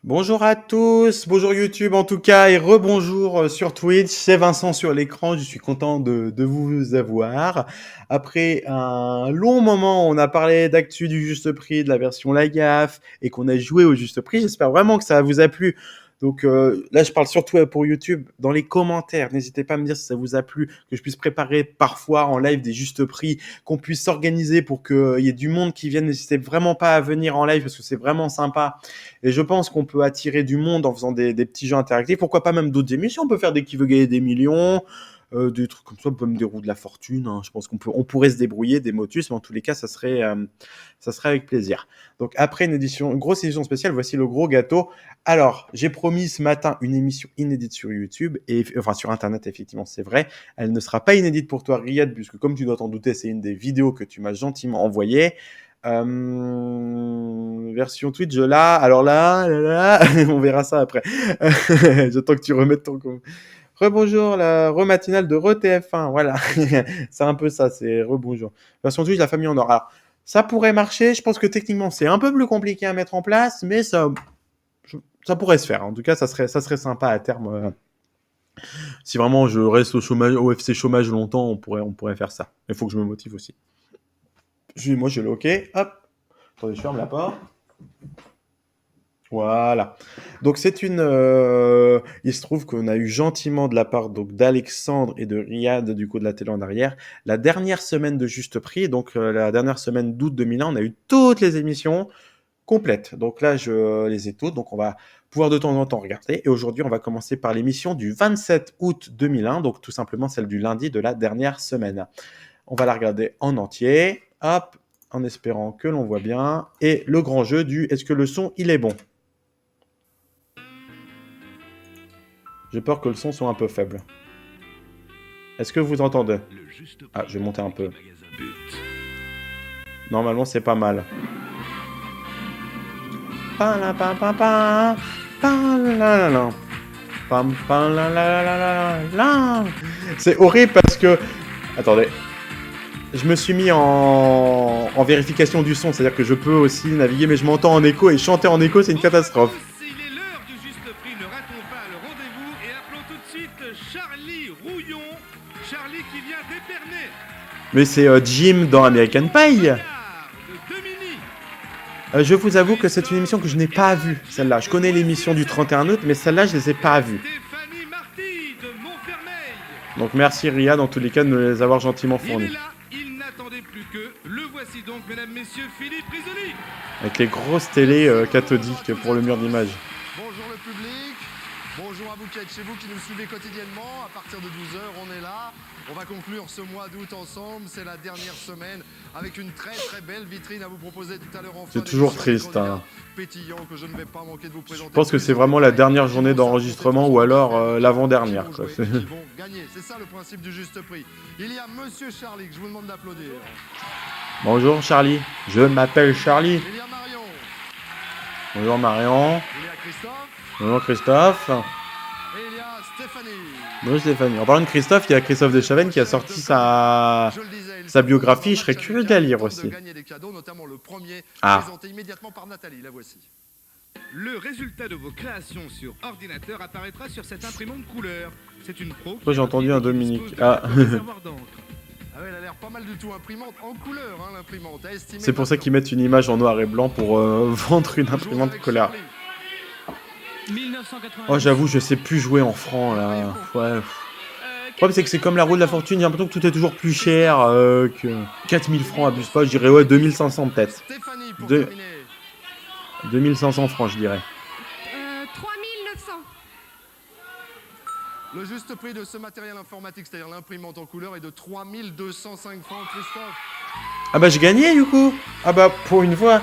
Bonjour à tous, bonjour YouTube en tout cas et rebonjour sur Twitch, c'est Vincent sur l'écran, je suis content de vous avoir. Après un long moment, on a parlé d'actu du juste prix, de la version La Gaffe et qu'on a joué au juste prix, j'espère vraiment que ça vous a plu. Donc là, je parle surtout pour YouTube. Dans les commentaires, n'hésitez pas à me dire si ça vous a plu, que je puisse préparer parfois en live des justes prix, qu'on puisse s'organiser pour qu'il y ait du monde qui vienne. N'hésitez vraiment pas à venir en live parce que c'est vraiment sympa. Et je pense qu'on peut attirer du monde en faisant des petits jeux interactifs. Pourquoi pas même d'autres émissions. On peut faire des qui veut gagner des millions, des trucs comme ça, comme des roues de la fortune. Hein. Je pense on pourrait se débrouiller, des motus, mais en tous les cas, ça serait avec plaisir. Donc après une grosse édition spéciale, voici le gros gâteau. Alors, j'ai promis ce matin une émission inédite sur YouTube, enfin sur Internet, effectivement, c'est vrai. Elle ne sera pas inédite pour toi, Riyad, puisque comme tu dois t'en douter, c'est une des vidéos que tu m'as gentiment envoyées. Version Twitch, là, alors là, on verra ça après. J'attends que tu remettes ton com. Rebonjour, la rematinale de ReTF1, voilà. C'est un peu ça, c'est rebonjour. Version Twitch, la famille en or. Alors, ça pourrait marcher, je pense que techniquement, c'est un peu plus compliqué à mettre en place, mais ça pourrait se faire. En tout cas, ça serait sympa à terme. Si vraiment je reste au chômage, au FC chômage longtemps, on pourrait faire ça. Il faut que je me motive aussi. Moi, je l'ai OK. Hop. Attendez, je ferme la porte. Voilà. Donc il se trouve qu'on a eu gentiment de la part donc d'Alexandre et de Riyad du coup de la télé en arrière la dernière semaine de Juste Prix, donc la dernière semaine d'août 2001, on a eu toutes les émissions complètes. Donc là je les ai toutes, donc on va pouvoir de temps en temps regarder. Et aujourd'hui on va commencer par l'émission du 27 août 2001, donc tout simplement celle du lundi de la dernière semaine. On va la regarder en entier, hop, en espérant que l'on voit bien. Et le grand jeu du est-ce que le son il est bon? J'ai peur que le son soit un peu faible. Est-ce que vous entendez? Ah, je vais monter un peu. Normalement, c'est pas mal. C'est horrible parce que... Attendez. Je me suis mis en vérification du son, c'est-à-dire que je peux aussi naviguer, mais je m'entends en écho et chanter en écho, c'est une catastrophe. Il est l'heure du juste prix, ne ratons pas le rendez-vous et appelons tout de suite Charlie Rouillon. Charlie qui vient d'Épernay. Mais c'est Jim dans American Pie. Je vous avoue que c'est une émission que je n'ai pas vue, celle-là. Je connais l'émission du 31 août, mais celle-là, je ne les ai pas vues. Donc merci Ria, dans tous les cas, de me les avoir gentiment fournis. Il n'attendait plus que le voici donc, mesdames, messieurs, Philippe Risoli. Avec les grosses télés cathodiques pour le mur d'image. Bonjour le public, bonjour à vous qui êtes chez vous, qui nous suivez quotidiennement. À partir de 12h, on est là. On va conclure ce mois d'août ensemble. C'est la dernière semaine avec une très très belle vitrine à vous proposer tout à l'heure en fin. C'est toujours triste. Hein. Pétillant que je ne vais pas manquer de vous présenter. Je pense que c'est vraiment la dernière journée d'enregistrement ou alors l'avant-dernière. C'est ça le principe du juste prix. Il y a Monsieur Charlie que je vous demande d'applaudir. Bonjour Charlie, je m'appelle Charlie. Il y a Marion. Bonjour Marion. Il y a Christophe. Bonjour Christophe. Et il y a Stéphanie. Bonjour Stéphanie. En parlant de Christophe, il y a Christophe Deschavennes qui a sorti sa biographie. Je serais curieux de la lire aussi. Ah. Immédiatement par Nathalie, la voici. Le résultat de vos créations sur ordinateur apparaîtra sur cette imprimante couleur. C'est une pro. Moi j'ai entendu un Dominique. Ah. Ah ouais, elle a l'air pas mal du tout, imprimante en couleur, hein, l'imprimante. C'est pour ça qu'ils mettent une image en noir et blanc pour vendre une imprimante couleur. Oh, j'avoue, je sais plus jouer en francs là. Ouais. Le problème, c'est que c'est comme la roue de la fortune, j'ai l'impression que tout est toujours plus cher que 4000 francs, abuse pas, je dirais ouais, 2500 peut-être. 2500 francs, je dirais. 3900. Le juste prix de ce matériel informatique, c'est-à-dire l'imprimante en couleur, est de 3205 francs, Christophe. Ah bah j'ai gagné du coup. Ah bah pour une fois.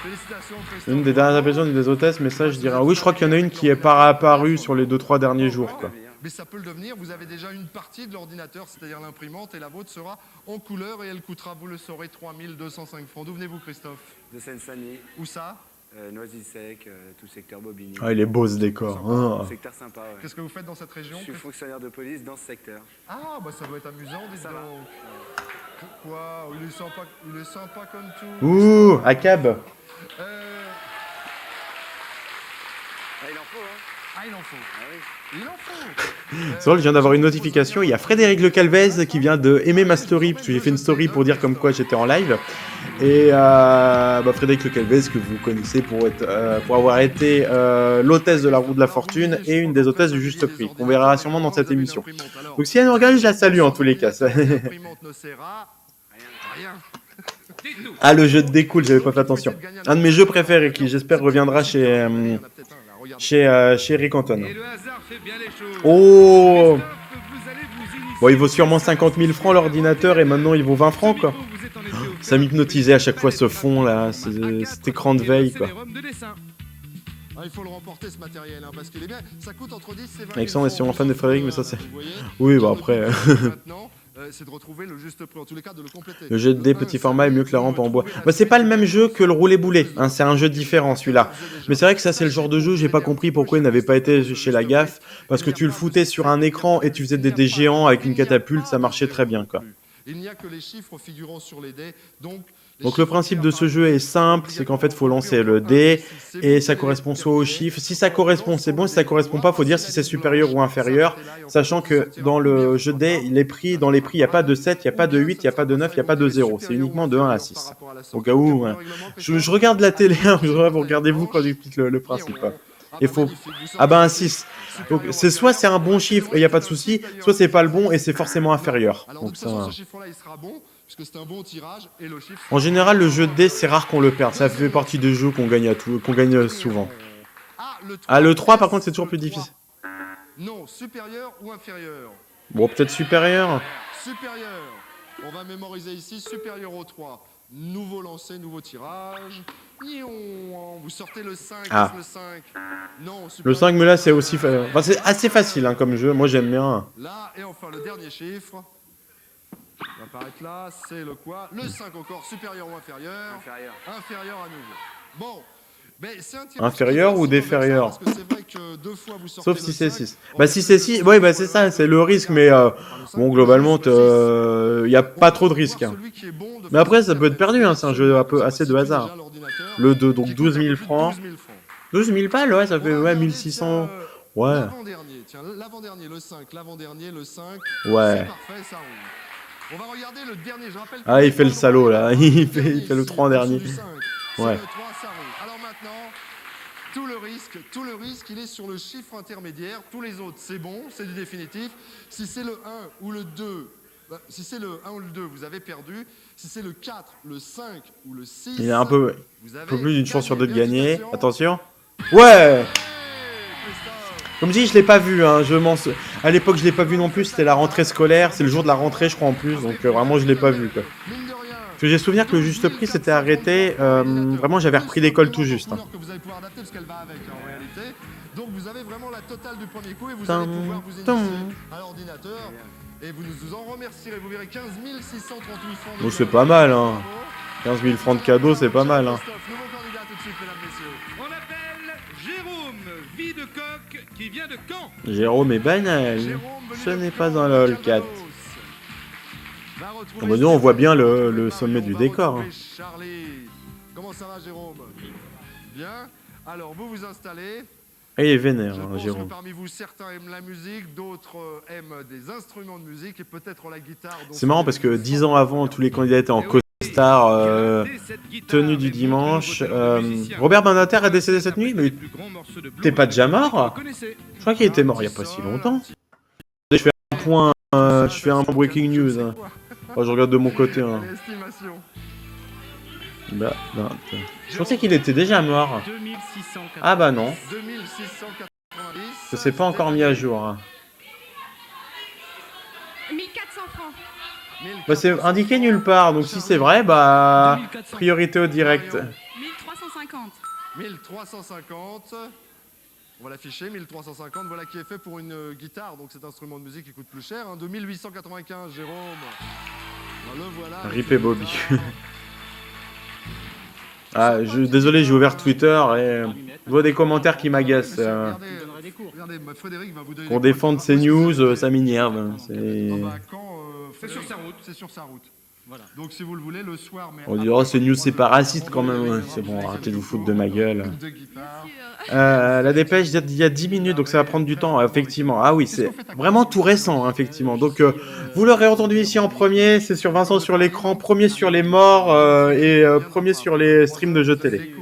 Félicitations, Christophe. Une des dernières apparitions des hôtesses, mais ça je dirais... Oui, je crois qu'il y en a une qui est pas apparue sur les 2-3 derniers jours, quoi. Mais ça peut le devenir, vous avez déjà une partie de l'ordinateur, c'est-à-dire l'imprimante, et la vôtre sera en couleur, et elle coûtera, vous le saurez, 3205 francs. D'où venez-vous, Christophe? De Seine-Saint-Denis. Où ça? Noisy-le-Sec, tout secteur Bobigny. Ah, il est beau ce décor. Oh. Secteur sympa, ouais. Qu'est-ce que vous faites dans cette région? Je suis fonctionnaire de police dans ce secteur. Ah, bah ça doit être amusant, dites donc. Quoi? Il est sympa comme tout. Ouh, à cab. il en faut. Ah oui. Il en faut. C'est drôle, je viens d'avoir une notification. Il y a Frédéric Le Calvez qui vient de aimer ma story, parce que j'ai fait une story pour dire comme quoi j'étais en live. Et Frédéric Le Calvez, que vous connaissez pour avoir été l'hôtesse de la roue de la fortune et une des hôtesses du juste prix, qu'on verra sûrement dans cette émission. Donc si elle nous regarde, je la salue en tous les cas. L'imprimante ne sert à rien. Dites-nous. Ah, le jeu de dés cool, j'avais pas fait attention. Un de mes jeux préférés qui j'espère reviendra chez Eric Anton. Et le hasard fait bien les choses. Oh, Christophe, vous allez vous initier. bon, il vaut sûrement 50 000 francs l'ordinateur et maintenant il vaut 20 francs quoi. Vous êtes en effet au Ça cœur m'hypnotisait à chaque fois ce de fond là, cet écran de veille quoi. de dessin. Ah, il faut le remporter ce matériel, hein, parce qu'il est bien. Ça coûte entre 10 et 20 Alexandre est sûrement fan de Frédéric, mais ça c'est... Vous voyez. Oui, bah après... Maintenant, c'est de retrouver le juste prix. En tous les cas, de le compléter. Le jeu de dés petit format est mieux que la rampe en bois. Bah, c'est pas le même jeu que le roulé boulet, hein, c'est un jeu différent celui-là. Mais c'est vrai que ça c'est le genre de jeu, j'ai pas compris pourquoi il n'avait pas été chez la gaffe, parce que tu le foutais sur un écran et tu faisais des dés géants avec une catapulte, ça marchait très bien quoi. Il n'y a que les chiffres figurant sur les dés, Donc le principe de ce jeu est simple, c'est qu'en fait il faut lancer le dé et ça correspond soit au chiffre. Si ça correspond c'est bon, si ça correspond pas, faut dire si c'est supérieur ou inférieur, sachant que dans le jeu de dés, dans les prix, il n'y a pas de 7, il n'y a pas de 8, il n'y a pas de 9, il n'y a pas de 0, c'est uniquement de 1 à 6. Au cas où, hein. je regarde la télé, hein, vous regardez-vous quand j'explique le principe. Hein. Il faut... Ah bah un 6. Donc c'est soit c'est un bon chiffre et il n'y a pas de souci, soit c'est pas le bon et c'est forcément inférieur. Alors, Donc de toute façon, ça... ce chiffre-là, il sera bon, puisque c'est un bon tirage, et le chiffre... En général, le jeu de dés, c'est rare qu'on le perde. Ça fait partie des jeux qu'on gagne, qu'on gagne souvent. Ah, le 3, par contre, c'est toujours plus difficile. Non, supérieur ou inférieur? Bon, peut-être supérieur. Supérieur. On va mémoriser ici, supérieur au 3. Nouveau lancer, nouveau tirage. Vous sortez le 5, Ah. le 5. Non, Le supérieur. 5, mais là, c'est aussi... Enfin, c'est assez facile hein, comme jeu. Moi, j'aime bien. Là, et enfin, le dernier chiffre. Il va apparaître là, c'est le quoi? Le 5 encore, supérieur ou inférieur? Inférieur. Inférieur à nouveau. Bon. Mais c'est un tirage Inférieur qui est ou assez déférieur? parce que c'est vrai que 2 fois vous sortez Sauf le si c'est 5. 6. Bah, si c'est 6, ouais, bah, c'est ça, c'est le risque. Mais bon, globalement, il n'y a pas trop de risque. Hein. Mais après, ça peut être perdu. Hein, c'est un jeu un peu assez de hasard. Le 2, donc 12 000 francs. 12 000 balles, ouais, ça fait ouais, 1600. Ouais. L'avant-dernier, tiens, l'avant-dernier, le 5, l'avant-dernier, le 5. Ouais. C'est parfait, ça roule. On va regarder le dernier, je rappelle. Ah, il fait le salaud, là. Il fait le 3 en dernier. Ouais. Le 3, ça roule. Alors maintenant, tout le risque, il est sur le chiffre intermédiaire. Tous les autres, c'est bon, c'est du définitif. Si c'est le 1 ou le 2, si c'est le 1 ou le 2, vous avez perdu. Si c'est le 4, le 5 ou le 6, Il a un peu vous plus d'une chance sur deux de gagner. Attention. Attention. Ouais. Christophe. Comme dit, je l'ai pas vu. Hein. À l'époque, je l'ai pas vu non plus. C'était la rentrée scolaire. C'est le jour de la rentrée, je crois, en plus. Donc vraiment, je l'ai pas vu. Quoi. Mine de rien. Parce que j'ai souvenir que le juste prix s'était arrêté. Vraiment, j'avais repris l'école tout juste. Hein. Que vous allez pouvoir adapter parce qu'elle va avec en réalité. Donc vous avez vraiment la totale du premier coup et vous Tum, allez pouvoir vous initier tum. à l'ordinateur. Et vous nous en remercierez. Vous verrez 15 638 francs. Bon, c'est pas mal. Hein. 15 000 francs de cadeaux, c'est pas mal. Hein. Christophe, nouveau candidat tout de suite, mesdames, messieurs. On appelle Jérôme Videcoq qui vient de Caen. Jérôme est banal. Jérôme, Ce venu n'est de pas Caen, un LOL4. va retrouver Bon, bah, nous, on voit bien le Stéphane sommet du va décor. retrouver Hein. Charlie. Comment ça va, Jérôme? Bien. Alors, vous vous installez. Et il est vénère, Je hein, pense Jérôme. que parmi vous, certains aiment la musique, d'autres aiment des instruments de musique et peut-être la guitare. C'est marrant parce que 10 ans avant, tous les candidats étaient en costard, tenue du dimanche. Robert Benatar est décédé cette nuit, mais t'es pas déjà mort? Je crois qu'il était mort il y a pas si longtemps. Je fais un point, breaking news. Hein. Oh, je regarde de mon côté. Hein. Estimation. Bah, je pensais qu'il était déjà mort. Ah bah non, 2690. ça s'est pas encore mis à jour. Hein. 1400 francs. Bah, c'est indiqué nulle part, donc si c'est vrai, bah priorité au direct. 1350. 1350. On va l'afficher, 1350. Voilà qui est fait pour une guitare, donc cet instrument de musique qui coûte plus cher. Hein. 2895, Jérôme. Ben, le voilà. Rip et Bobby. Ah, désolé, j'ai ouvert Twitter et je vois des commentaires qui m'agacent. Regardez, Frédéric va vous donner. Pour défendre ces news, ça m'énerve. C'est... Ah bah, quand, C'est sur sa route. C'est sur sa route. Voilà. Donc si vous le voulez, le soir... Mais On dit, oh, c'est news, c'est pas raciste quand même. Ouais, c'est bon, arrêtez de vous foutre de ma gueule. De guitare. La dépêche date d'il y a 10 minutes, donc ça va prendre du temps, effectivement. Ah oui, c'est vraiment tout récent, hein, effectivement. Donc, vous l'aurez entendu ici en premier, c'est sur Vincent sur l'écran, premier sur les morts et premier sur les streams de jeux télé.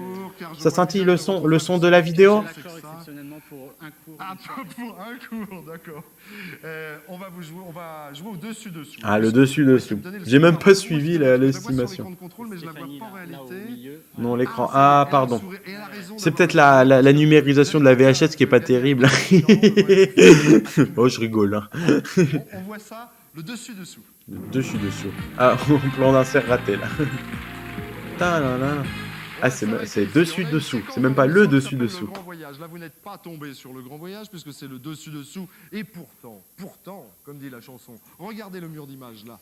Ça scintille le son de la vidéo? D'accord, exceptionnellement pour un cours. Ah, pour un cours, d'accord. On va jouer au dessus-dessous. Ah, le dessus-dessous. J'ai même pas suivi l'estimation. Mais je la vois pas en Là au réalité. milieu. Non, l'écran. Ah, pardon. Et elle a raison C'est d'avoir peut-être raison. la numérisation de la VHS qui est pas terrible. Oh, je rigole. Hein. On voit ça, le dessus-dessous. Dessus-dessous. Ah, plan d'insert raté, là. Ta-la-la. Ah, c'est dessus-dessous. C'est même pas le dessus-dessous. Le grand voyage. Là, vous n'êtes pas tombé sur le grand voyage puisque c'est le dessus-dessous. Et pourtant, comme dit la chanson, regardez le mur d'image là.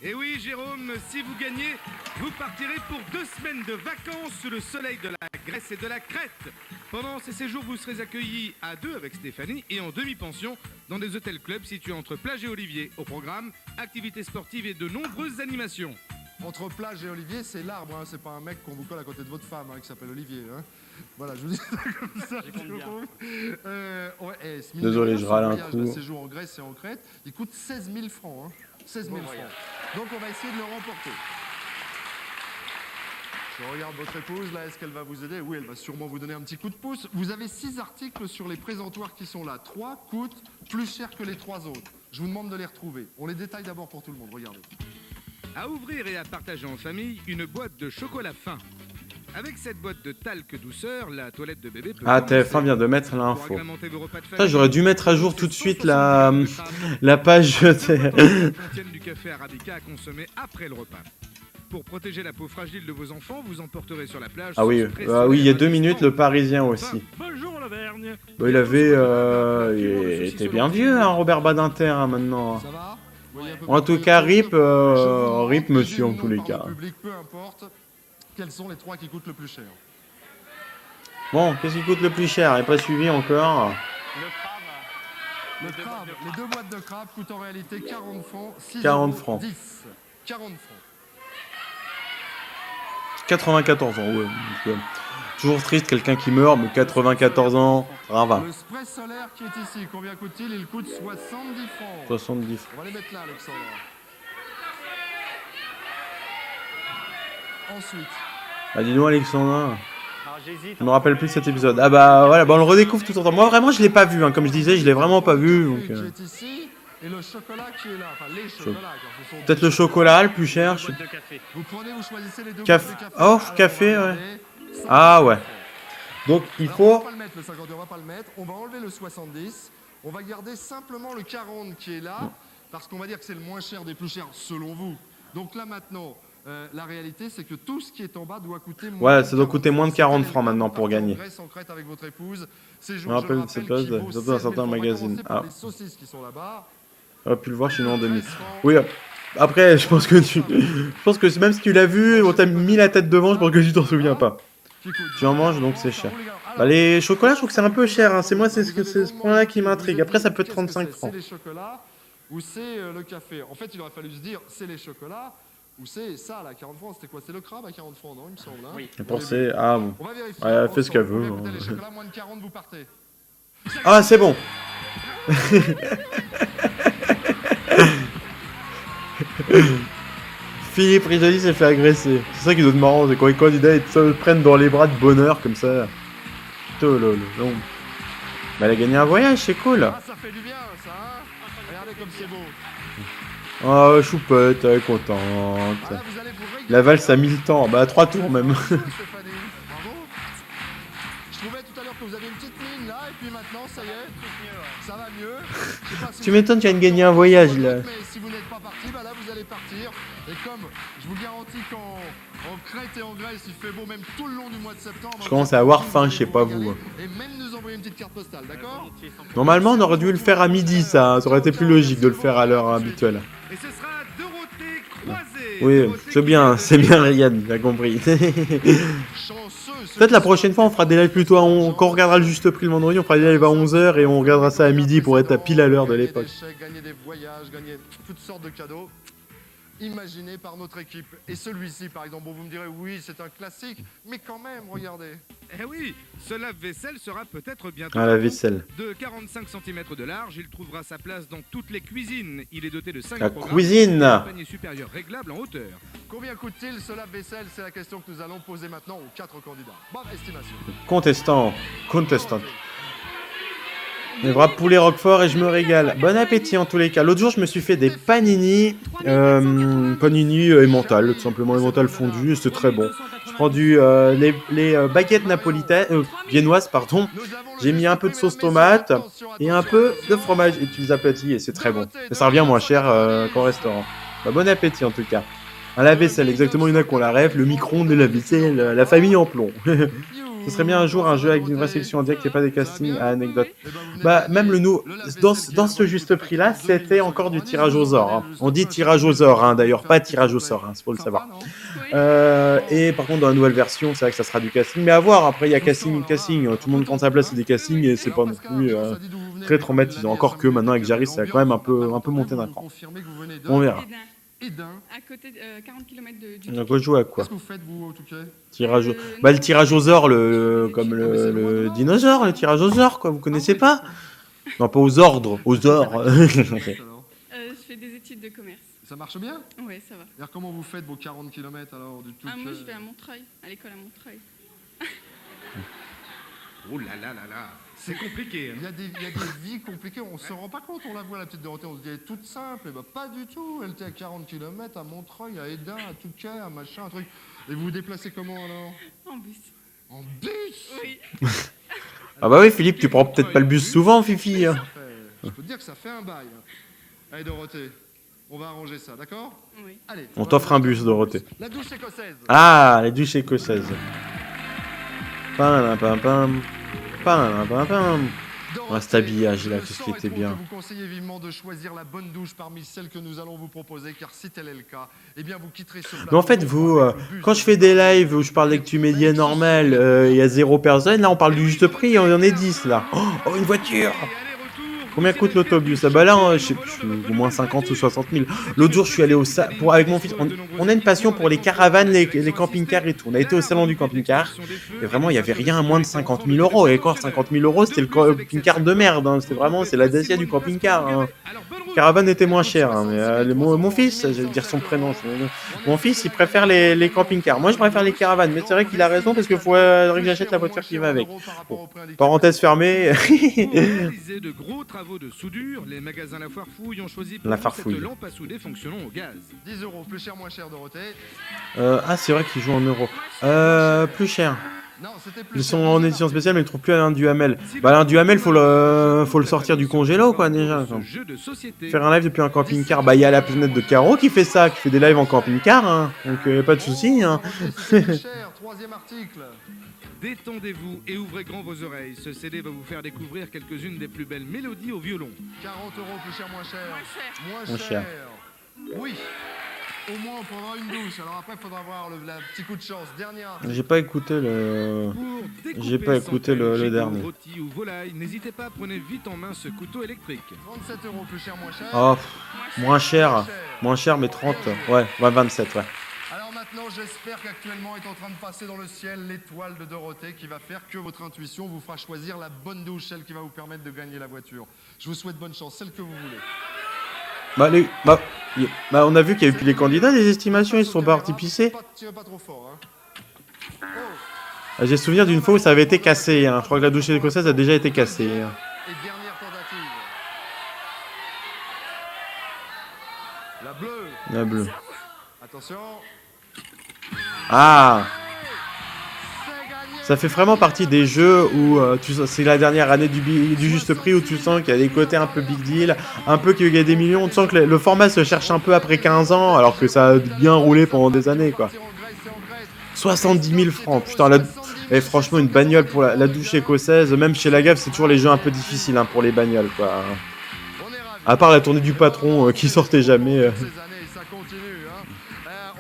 Et oui, Jérôme, si vous gagnez, vous partirez pour 2 semaines de vacances sous le soleil de la Grèce et de la Crète. Pendant ces séjours, vous serez accueillis à 2 avec Stéphanie et en demi-pension dans des hôtels-clubs situés entre plage et Olivier. Au programme, activités sportives et de nombreuses animations. Entre plage et Olivier, c'est l'arbre, hein. C'est pas un mec qu'on vous colle à côté de votre femme hein, qui s'appelle Olivier. Hein. Voilà, je vous dis ça comme ça. Jérôme. Ouais, Désolé, je râle un voyage, coup. Le séjour en Grèce et en Crète, il coûte 16 000 francs. Hein. 16 000 francs. Donc on va essayer de le remporter. Je regarde votre épouse, là, est-ce qu'elle va vous aider? Oui, elle va sûrement vous donner un petit coup de pouce. Vous avez 6 articles sur les présentoirs qui sont là. 3 coûtent plus cher que les 3 autres. Je vous demande de les retrouver. On les détaille d'abord pour tout le monde, regardez. À ouvrir et à partager en famille une boîte de chocolat fin. Avec cette boîte de talc douceur, la toilette de bébé peut... Ah, TF1 vient de mettre Pour l'info. agrémenter vos repas de Putain, famille, j'aurais dû mettre à jour tout de suite 160 la grammes page. de crème contiennent du café arabica à consommer après le repas. Pour protéger la peau fragile de vos enfants, vous emporterez sur la plage... Ah oui, sous stress oui, il y a solaire 2 minutes, le résistant. Parisien aussi. Bonjour l'Auvergne. Bah, il avait... il était bien vieux, hein, Robert Badinter, hein, maintenant. Ça va? Vous voyez un peu En tout près cas, le RIP, truc. Je vous demande, RIP monsieur, en aidez-nous tous les par cas. le public, peu importe, quels sont les 3 qui coûtent le plus cher? Bon, qu'est-ce qui coûte le plus cher? Il n'est pas suivi encore. Le crabe, les 2 boîtes de crabe coûtent en réalité 40 francs, 6 40 euros, francs. 10. 40 francs. 94 ans, ouais. Donc, toujours triste, quelqu'un qui meurt, mais 94 ans, rava. Le spray solaire qui est ici, combien coûte-t-il? Il coûte 70 francs. 70 francs. On va les mettre là, Alexandre. Ensuite, Ah, dis-nous, Alexandra. Alors j'hésite. Je me rappelle plus de cet épisode. Ah bah voilà, bah on le redécouvre tout en temps. Moi vraiment je l'ai pas vu, hein. Comme je disais, je l'ai vraiment pas vu. le Donc, café qui est ici et le chocolat qui est là. Enfin, les chocolats. car ce sont peut-être des le chocolat le plus cher. Boîte de café. Vous prenez, vous choisissez les 2 Café- boîtes de café. oh, Alors, café, regardez, ouais. 50 Ah ouais. francs. Donc il Alors, on va faut. pas le mettre, le 50, on va pas le mettre. On va enlever le 70. On va garder simplement le 40 qui est là, parce qu'on va dire que c'est le moins cher des plus chers, selon vous. Donc là maintenant, la réalité, c'est que tout ce qui est en bas doit coûter moins Ouais, de ça doit coûter moins de 40 C'était francs le cas maintenant de pour partir en gagner. Grèce, en Crète avec votre épouse. Ces Je jours, me rappelle le de cette rappelle, page, qui vaut surtout dans 16 000 certains francs. On va magazines. commencer par Ah. les saucisses qui sont là-bas. On a pu le voir chez nous en 2000. 13 francs. Oui. Après, je pense que même si tu l'as vu, on t'a mis la tête devant, je pense que tu t'en souviens pas. Qui coûte Tu en manges, 20 donc francs, c'est ça cher. roule, les gars. Alors, Bah, les chocolats, je trouve que c'est un peu cher. Hein. C'est moi, c'est vous allez ce longuement point-là qui discuter. m'intrigue. Vous Après, ça dites, peut être qu'est-ce que 35 c'est? francs. C'est les chocolats ou c'est le café? En fait, il aurait fallu se dire, c'est les chocolats ou c'est ça, là, 40 francs. C'était quoi? C'est le crabe à 40 francs, non, il me semble. Hein. Oui. Et penser, ah bon. On va vérifier. Ouais, elle fait ce qu'elle Ensemble. veut, Combien hein. coûtaient les chocolats? Moins de 40, vous partez. Ah, c'est bon. Philippe Risoli s'est fait agresser. C'est ça qui doit être marrant, c'est quand les candidats ils se prennent dans les bras de bonheur comme ça. Tololo. Mais elle a gagné un voyage, c'est cool. Ah, ça fait du bien, ça, hein. Regardez comme c'est beau. Oh, choupette, elle est contente. Ah, là, vous allez vous régaler. La valse a mis le temps, bah 3 tours même. Stéphanie, bravo. Je trouvais tout à l'heure que vous avez une petite mine là, et puis maintenant, ça y est, ça va mieux. Je sais pas si Tu vous m'étonnes, êtes tu viens de gagner un voyage là. Mais si vous n'êtes pas parti, bah là vous allez partir. Et comme je vous garantis qu'en Crète et en Grèce, il fait beau même tout le long du mois de septembre. Je commence à avoir faim, je sais pas vous. Et même nous envoyer une petite carte postale, d'accord? Normalement, on aurait dû le faire à midi, ça. Ça aurait été plus logique de le faire à l'heure habituelle. Et ce sera Dorothée Croisé. Oui, Dorothée c'est qui bien, vient c'est bien, Ryan, t'as compris. Peut-être la prochaine fois, on fera des lives plutôt quand on regardera le juste prix le vendredi, on fera des lives à 11h et on regardera ça à midi pour être à pile à l'heure de l'époque. Gagner des chèques, gagner des voyages, gagner toutes sortes de cadeaux. imaginé par notre équipe. Et celui-ci, par exemple, bon, vous me direz, oui, c'est un classique, mais quand même, regardez. Eh oui, ce lave-vaisselle sera peut-être bientôt Ah, la vaisselle. de 45 cm de large. Il trouvera sa place dans toutes les cuisines. Il est doté de 5 La programmes, cuisine. un panier supérieur réglable en hauteur. Combien coûte-t-il ce lave-vaisselle? C'est la question que nous allons poser maintenant aux 4 candidats. Bonne estimation. Contestant. Les bras poulet roquefort et je me régale. Bon appétit en tous les cas. L'autre jour, je me suis fait des panini. Panini emmental, tout simplement emmental fondu. Et c'est très bon. Je prends les baguettes napolitaines, viennoises, pardon. J'ai mis un peu de sauce tomate et un peu de fromage et tu les aplatis et c'est très bon. Et ça revient moins cher qu'en restaurant. Bah, bon appétit en tout cas. Un lave-vaisselle, exactement, il y en a qu'on la rêve. Le micro-ondes, le lave-vaisselle, la famille en plomb. Ce serait bien un jour un jeu avec une vraie section en direct et pas des castings à anecdotes. Bah, même dans ce juste prix là, c'était encore du tirage aux ors. Hein. On dit tirage aux ors, hein, d'ailleurs, pas tirage au sort, hein, faut le savoir. Et par contre, dans la nouvelle version, c'est vrai que ça sera du casting. Mais à voir, après, il y a casting. Tout le monde prend sa place, c'est des castings et c'est pas non plus très traumatisant. Encore que maintenant, avec Jarry, ça a quand même un peu monté d'un cran. On verra. Edin. À côté de 40 km du. Donc, on joue à quoi? Qu'est-ce que vous faites, vous, au Touquet? Le tirage aux ors, comme le dinosaure, le tirage aux ors, quoi. Vous connaissez pas? Non, pas aux ordres, aux ors. Je fais des études de commerce. Ça marche bien? Ouais, ça va. Alors, comment vous faites vos 40 km alors du Touquet? Moi, je vais à Montreuil, à l'école à Montreuil. Oh là là là là, c'est compliqué. Hein. Il y a des vies compliquées, on se rend pas compte, on la voit la petite Dorothée, on se dit elle est toute simple, et bah pas du tout, elle était à 40 km à Montreuil, à Edin, à Touquet, à machin, un truc. Et vous vous déplacez comment alors? En bus. En bus? Oui. Ah bah oui, Philippe, tu prends peut-être pas le bus souvent, Fifi. Hein. Je peux te dire que ça fait un bail. Allez Dorothée, on va arranger ça, d'accord? Oui. Allez. On t'offre un bus, Dorothée. La douche écossaise. Ah, les douches écossaises. Pam, pam, pam. Pam, pam, pam. Ah, cet habillage là, qu'est-ce qui était bien. Je vous conseille vivement de choisir la bonne douche parmi celles que nous allons vous proposer, car si tel est le cas, eh bien vous quitterez ce plateau. Mais en fait, vous, quand je fais des lives où je parle d'actu média normal, il y a 0 personne, là on parle du juste prix, on en est 10 là. Oh, une voiture! Combien coûte l'autobus? Ah bah là, je sais plus, au moins 50 ou 60 000. L'autre jour, je suis allé avec mon fils. On a une passion pour les caravanes, les camping-cars et tout. On a été au salon du camping-car. Et vraiment, il n'y avait rien à moins de 50 000 euros. Et encore, 50 000 euros, c'était le camping-car de merde. Hein. C'était vraiment, c'est la Dacia du camping-car. Hein. Caravane était moins cher. Hein. Mais mon fils, je vais dire son prénom. Mon fils, il préfère les camping-cars. Moi, je préfère les caravanes. Mais c'est vrai qu'il a raison parce qu'il faudrait que j'achète la voiture qui va avec. Bon, parenthèse fermée. De gros travaux de soudure, les magasins La Farfouille ont choisi pour La vous Farfouille. cette lampe à souder fonctionnant au gaz. 10 euros, plus cher, moins cher Dorothée. Ah, c'est vrai qu'ils jouent en euros. Plus cher. Non, c'était plus Ils cher. sont en édition spéciale, mais ils ne trouvent plus Alain Duhamel. Bah, Alain Duhamel, faut le sortir du congélo, quoi, déjà. Ce jeu de société. Faire un live depuis un camping-car, bah, il y a la planète de Caro qui fait ça, qui fait des lives en camping-car, hein. Donc, pas de soucis, hein. C'est plus cher, troisième article. Détendez-vous et ouvrez grand vos oreilles. Ce CD va vous faire découvrir quelques-unes des plus belles mélodies au violon. 40 euros, plus cher, moins cher. Moins cher. Moins Moins cher. cher. Oui. Au moins, on prendra une douche. Alors après, il faudra avoir le petit coup de chance. Dernière. J'ai pas écouté le... Pour découper J'ai pas écouté centaines, le gigots, dernier. rôtis ou volailles, n'hésitez pas, prenez vite en main ce couteau électrique. 37 euros, plus cher, moins cher. Oh, moins cher. Moins cher, mais 30. Ouais, 27, ouais. Alors maintenant, j'espère qu'actuellement est en train de passer dans le ciel l'étoile de Dorothée qui va faire que votre intuition vous fera choisir la bonne douche, celle qui va vous permettre de gagner la voiture. Je vous souhaite bonne chance, celle que vous voulez. Bah, on a vu qu'il y a eu plus les candidats, les estimations, ils se sont partis pisser. Tirez pas trop fort, hein. Ah, j'ai souvenir d'une fois où ça avait été cassé, hein. Je crois que la douche écossaise a déjà été cassée. Hein. Et dernière tentative. La bleue. La bleue. Attention. Ah! C'est gagné. Ça fait vraiment partie des jeux où c'est la dernière année du juste prix où tu sens qu'il y a des côtés un peu big deal, un peu qu'il y a des millions. Tu sens que le format se cherche un peu après 15 ans alors que ça a bien roulé pendant des années, quoi. 70 000 francs, putain, et franchement, une bagnole pour la douche écossaise, même chez la Gave, c'est toujours les jeux un peu difficiles hein, pour les bagnoles, quoi. On est ravis. À part la tournée du patron qui sortait jamais. Ces années, ça continue, hein.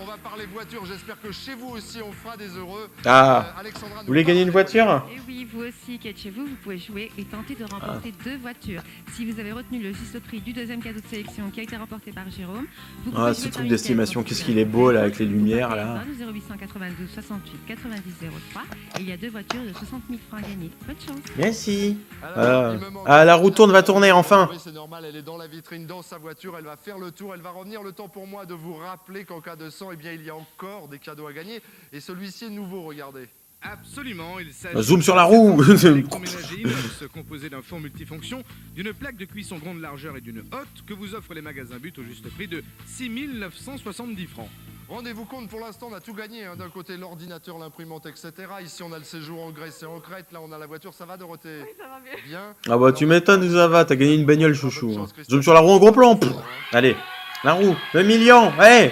On va parler voiture. voiture. J'espère que chez vous aussi, on fera des heureux. Ah, Alexandra, vous voulez gagner une voiture? Et oui, vous aussi qui êtes chez vous, vous pouvez jouer et tenter de remporter 2 voitures. Si vous avez retenu le juste prix du deuxième cadeau de sélection qui a été remporté par Jérôme, vous pouvez Ah, jouer ce par truc une d'estimation, pièce qu'est-ce pour qu'il est beau là avec les vous lumières tapez là. 0892 68 90 03 et il y a 2 voitures de 60 000 francs gagnés. Bonne chance. Merci. Alors, il me manque- Ah, la roue tourne, va tourner enfin. Oui, c'est normal, elle est dans la vitrine, dans sa voiture, elle va faire le tour, elle va revenir. Le temps pour moi de vous rappeler qu'en cas de sang, eh bien, il y a encore des cadeaux à gagner. Et celui-ci est nouveau, regardez. Absolument, il s'agit Zoom sur la roue. électroménager inox composé d'un four multifonction, d'une plaque de cuisson grande largeur et d'une hotte que vous offrent les magasins But au juste prix de 6 970 francs. Rendez-vous compte, pour l'instant, on a tout gagné. Hein. D'un côté, l'ordinateur, l'imprimante, etc. Ici, on a le séjour en Grèce et en Crète. Là, on a la voiture. Ça va, Dorothée? Oui, ça va bien. Bien. Ah bah tu m'étonnes que ça va, t'as gagné une bagnole chouchou. Hein. Zoom sur la roue en gros plan. Pff. Allez, la roue, 1 million, allez,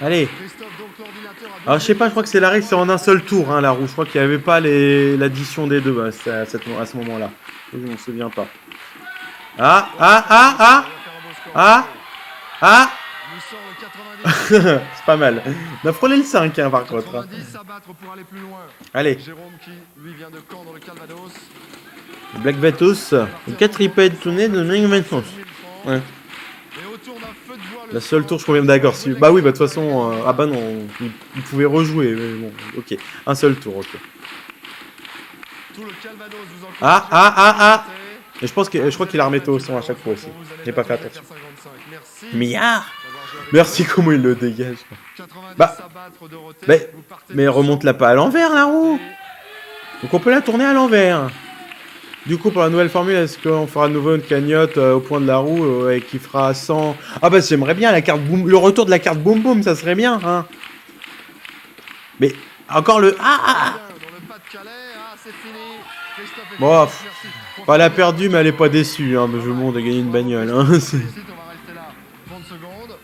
allez. Christophe, donc l'ordinateur a... Alors je sais pas, je crois que c'est la règle, c'est en un seul tour hein, la roue. Je crois qu'il n'y avait pas l'addition des deux à ce moment-là. Je m'en souviens pas. Ah, ah, ah, ah, ah, ah. Nous sort le 90. C'est pas mal. On a frôlé le 5 hein, par contre. Hein. 90 à battre pour aller plus loin. Allez, Jérôme qui, lui, vient de Caen dans le Calvados. Black Vetus, le 4 ripets tourné de 2025. 1000 francs. Ouais. Et autour d'un feu de bois, le La seule score, tour, je crois même d'accord. Si... Bah oui, bah de toute façon, ah bah non, il pouvait rejouer. Mais bon, ok, un seul tour, ok. Tout le Calvados vous encourage. Ah, ah, ah, ah. Et je crois qu'il a remetté au son à chaque fois aussi. J'ai pas fait attention. Merci. Milliard. d'avoir joué avec Merci comment il le dégage. 90 Bah, à battre, Dorothée. mais- Vous partez Mais du remonte-la pas à l'envers la roue. Donc on peut la tourner à l'envers. Du coup, pour la nouvelle formule, est-ce qu'on fera de nouveau une cagnotte au point de la roue et qui fera 100... Ah bah j'aimerais bien la carte boom, le retour de la carte boom boom, ça serait bien, hein. Mais encore le... Ah, ah, ah. Dans le Pas-de-Calais, ah, c'est fini. Christophe est Bon, fini, merci. Pas la perdue, mais elle est pas déçue, hein. Je veux bon de gagner une bagnole, hein. C'est- On va rester là 30 secondes.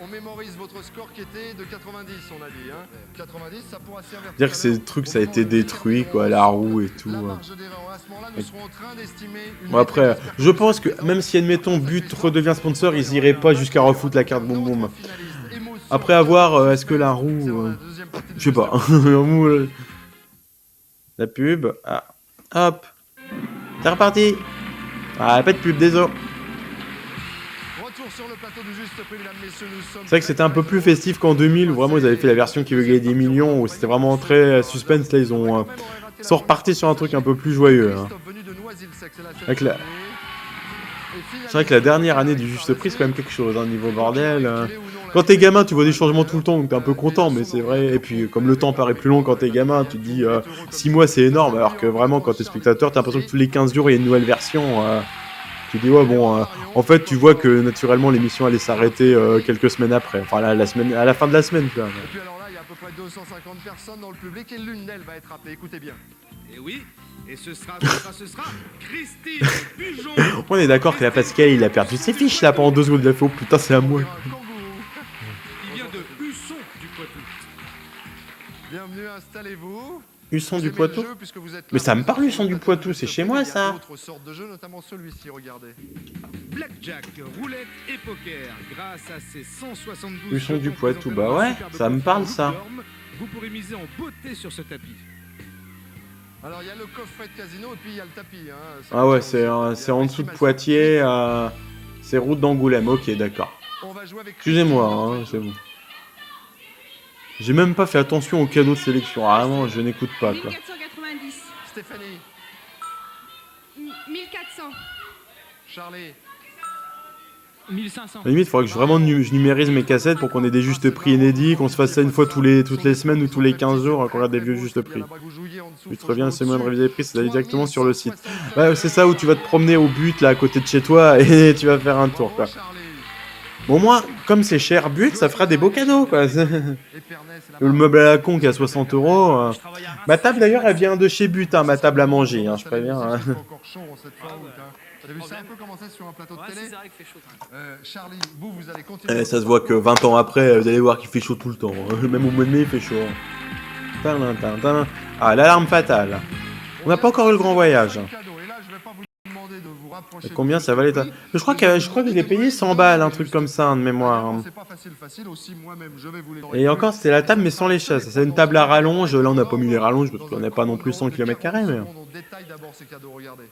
On mémorise votre score qui était de 90, on a dit. Hein. 90, ça pourra servir. Dire que ces trucs, ça a été détruit, quoi, la roue et tout. La hein. marge d'erreur, à ce moment-là, nous serons en train d'estimer une Bon après, maîtrise je pense que même si admettons But redevient sponsor, ils iraient pas jusqu'à refoutre la carte boom boom. Après avoir, est-ce que la roue, je sais pas. La pub, ah, hop, c'est reparti. Ah, pas de pub, désolé. Retour sur le plateau du juste prix, mesdames, messieurs, nous sommes... C'est vrai que c'était un peu plus festif qu'en 2000 où vraiment ils avaient fait la version qui veut gagner des millions où c'était vraiment très suspense. Là ils sont repartis sur un truc un peu plus joyeux. Hein. Avec la- C'est vrai que la dernière année du juste prix c'est quand même quelque chose, hein, niveau bordel. Quand t'es gamin tu vois des changements tout le temps donc t'es un peu content mais c'est vrai. Et puis comme le temps paraît plus long quand t'es gamin tu te dis 6 mois c'est énorme alors que vraiment quand t'es spectateur t'as l'impression que tous les 15 jours il y a une nouvelle version. Tu dis ouais bon en fait tu vois que naturellement l'émission allait s'arrêter quelques semaines après. Enfin la semaine, à la fin de la semaine tu vois. Et puis alors là, il y a à peu près 250 personnes dans le public et l'une d'elles va être appelée. Écoutez bien. Et oui, et ce sera Christine Bujon. On est d'accord que la Pascal il a perdu ses fiches là pendant 2 secondes il a fait oh putain c'est à moi. Un kangourou. Qui vient de Husson du Poitou. Bienvenue, installez-vous. Husson Vous du aimez Poitou. le jeu, puisque vous êtes là, Mais ça me vous parle, êtes Husson du sur le Poitou, plateau c'est du chez Juste moi, Prix. Il y a ça. d'autres sortes de jeux, notamment celui-ci, regardez. Blackjack, roulette et poker. Grâce à ces 172 Husson du jetons Poitou, présentés bah dans un ouais, superbe ça me coffret parle, en ça. Woodworm, vous pourrez miser en beauté sur ce tapis. Alors, il y a le coffret de casino et puis il y a le tapis. Hein. Ah ouais, c'est c'est en dessous de Poitiers, c'est route d'Angoulême, ok d'accord. On va jouer avec Excusez-moi, hein, c'est bon. J'ai même pas fait attention aux cadeaux de sélection, ah vraiment je n'écoute pas quoi. 1490. Stéphanie, 1400. Charlie. 1500. À la limite, il faudrait que je numérise mes cassettes pour qu'on ait des justes prix inédits, qu'on se fasse ça une fois toutes les semaines ou tous les 15 jours, qu'on regarde des vieux justes prix. Tu te reviens, c'est moins de réviser les prix, c'est d'aller directement sur le site. Ouais, c'est ça où tu vas te promener au but là à côté de chez toi et tu vas faire un tour quoi. Bon, au moins, comme c'est cher but, ça fera des beaux cadeaux quoi. Le meuble à la con qui a 60 euros. Ma table d'ailleurs elle vient de chez But, hein, ma table à manger, hein, je préviens. Hein. T'as vu ça un peu comment c'est sur un plateau de télé? C'est vrai qu'il fait chaud. Charlie, vous allez continuer. Ça se voit que 20 ans après, vous allez voir qu'il fait chaud tout le temps. Hein. Même au mois de mai, il fait chaud. Tadam, Ah, l'alarme fatale. On n'a pas encore eu le grand voyage. Et là, je vais pas vous demander de vous rapprocher. Combien du ça valait prix. Mais je crois que je l'ai payé 100 balles, un truc comme ça, hein, de mémoire. Hein. C'est pas facile aussi, moi-même, je vais vous les Et encore, c'était la table, mais sans les chaises. C'est une table à rallonge. Là, on n'a pas mis les rallonges parce qu'on n'a pas non plus 100 km². Mais... On détaille d'abord ces cadeaux, regardez.